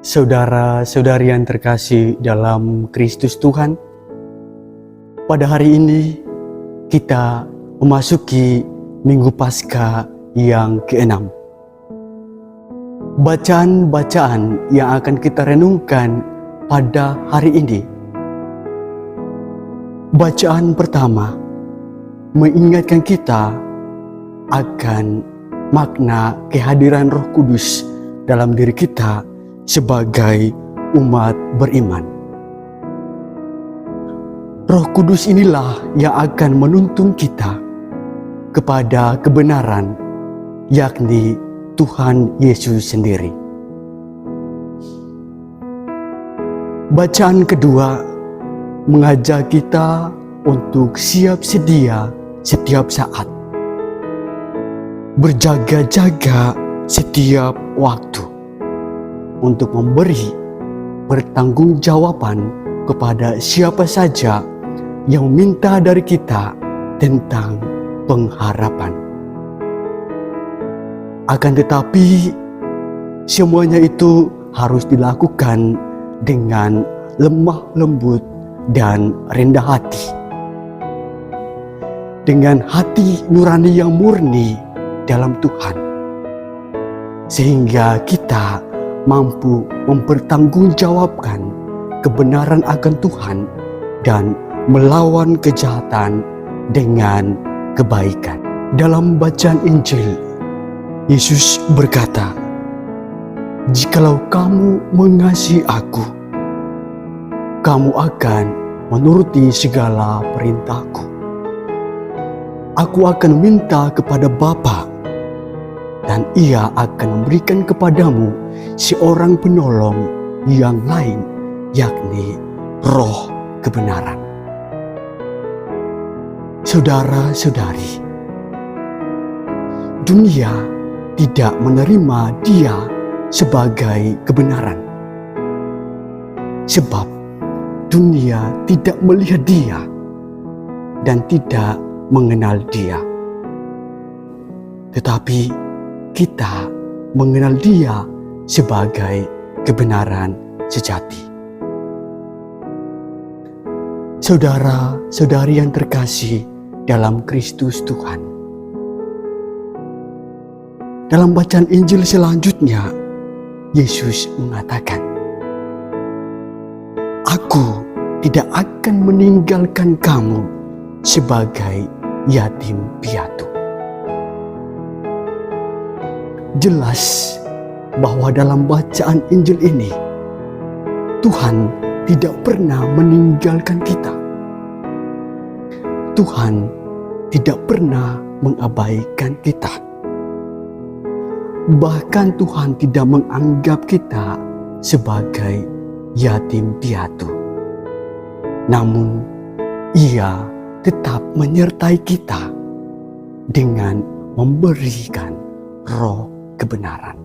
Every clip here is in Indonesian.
Saudara-saudari yang terkasih dalam Kristus Tuhan, pada hari ini kita memasuki Minggu Paskah yang ke-6. Bacaan-bacaan yang akan kita renungkan pada hari ini. Bacaan pertama mengingatkan kita akan makna kehadiran Roh Kudus dalam diri kita sebagai umat beriman. Roh Kudus inilah yang akan menuntun kita kepada kebenaran, yakni Tuhan Yesus sendiri. Bacaan kedua mengajak kita untuk siap sedia setiap saat, berjaga-jaga setiap waktu, untuk memberi pertanggungjawaban kepada siapa saja yang meminta dari kita tentang pengharapan. Akan tetapi, semuanya itu harus dilakukan dengan lemah lembut dan rendah hati, dengan hati nurani yang murni dalam Tuhan, sehingga kita mampu mempertanggungjawabkan kebenaran akan Tuhan dan melawan kejahatan dengan kebaikan. Dalam bacaan Injil, Yesus berkata, "Jikalau kamu mengasihi Aku, kamu akan menuruti segala perintahku. Aku akan minta kepada Bapa, dan Ia akan memberikan kepadamu seorang penolong yang lain, yakni Roh kebenaran." Saudara-saudari, dunia tidak menerima Dia sebagai kebenaran, sebab dunia tidak melihat Dia dan tidak mengenal Dia. Tetapi kita mengenal Dia sebagai kebenaran sejati. Saudara-saudari yang terkasih dalam Kristus Tuhan, dalam bacaan Injil selanjutnya, Yesus mengatakan, "Aku tidak akan meninggalkan kamu sebagai yatim piatu." Jelas bahwa dalam bacaan Injil ini, Tuhan tidak pernah meninggalkan kita. Tuhan tidak pernah mengabaikan kita. Bahkan Tuhan tidak menganggap kita sebagai yatim piatu. Namun, Ia tetap menyertai kita dengan memberikan Roh kebenaran.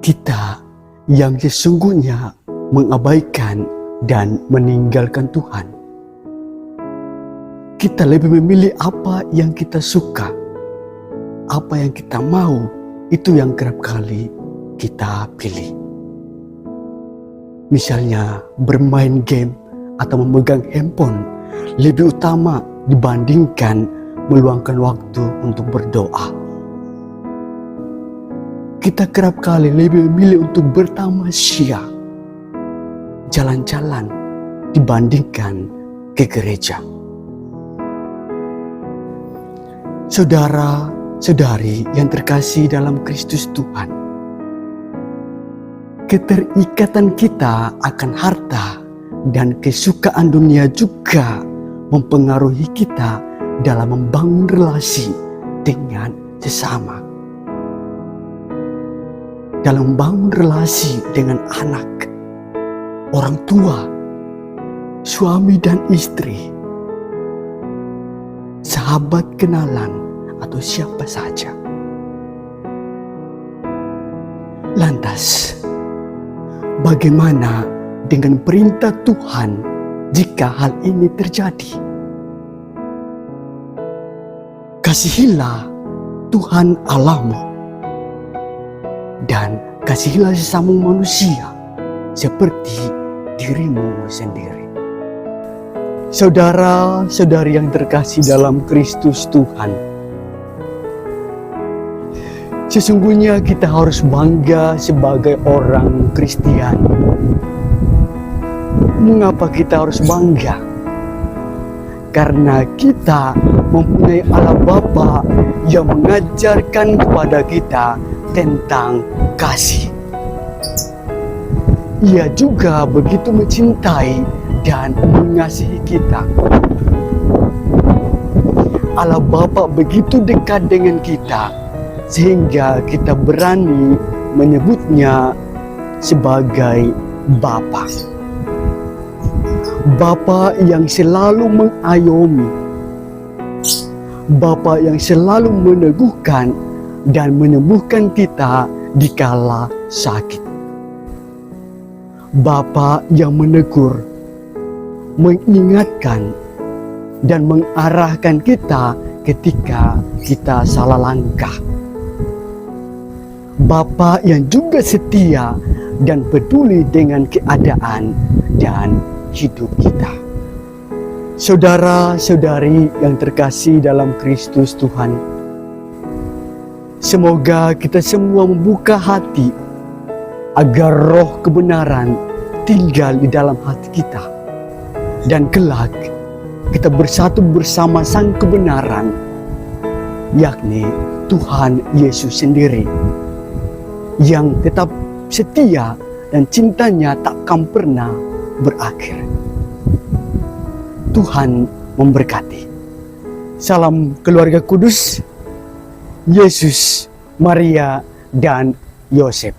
Kita yang sesungguhnya mengabaikan dan meninggalkan Tuhan, kita lebih memilih apa yang kita suka, apa yang kita mau, itu yang kerap kali kita pilih. Misalnya bermain game atau memegang handphone lebih utama dibandingkan meluangkan waktu untuk berdoa. Kita kerap kali lebih memilih untuk bertamasya, jalan-jalan dibandingkan ke gereja. Saudara-saudari yang terkasih dalam Kristus Tuhan, keterikatan kita akan harta dan kesukaan dunia juga mempengaruhi kita dalam membangun relasi dengan sesama, dalam membangun relasi dengan anak, orang tua, suami dan istri, sahabat kenalan, atau siapa saja. Lantas, bagaimana dengan perintah Tuhan jika hal ini terjadi? Kasihilah Tuhan Allahmu dan kasihilah sesama manusia seperti dirimu sendiri. Saudara-saudari yang terkasih dalam Kristus Tuhan, sesungguhnya kita harus bangga sebagai orang Kristen. Mengapa kita harus bangga? Karena kita mempunyai Allah Bapa yang mengajarkan kepada kita tentang kasih. Ia juga begitu mencintai dan mengasihi kita. Allah Bapa begitu dekat dengan kita sehingga kita berani menyebutnya sebagai Bapa. Bapa yang selalu mengayomi, Bapa yang selalu meneguhkan dan menyembuhkan kita dikala sakit. Bapa yang menegur, mengingatkan, dan mengarahkan kita ketika kita salah langkah. Bapa yang juga setia dan peduli dengan keadaan dan hidup kita. Saudara-saudari yang terkasih dalam Kristus Tuhan, semoga kita semua membuka hati agar roh kebenaran tinggal di dalam hati kita, dan kelak kita bersatu bersama Sang Kebenaran, yakni Tuhan Yesus sendiri, yang tetap setia dan cintanya takkan pernah berakhir. Tuhan memberkati. Salam keluarga kudus, Yesus, Maria, dan Yosef.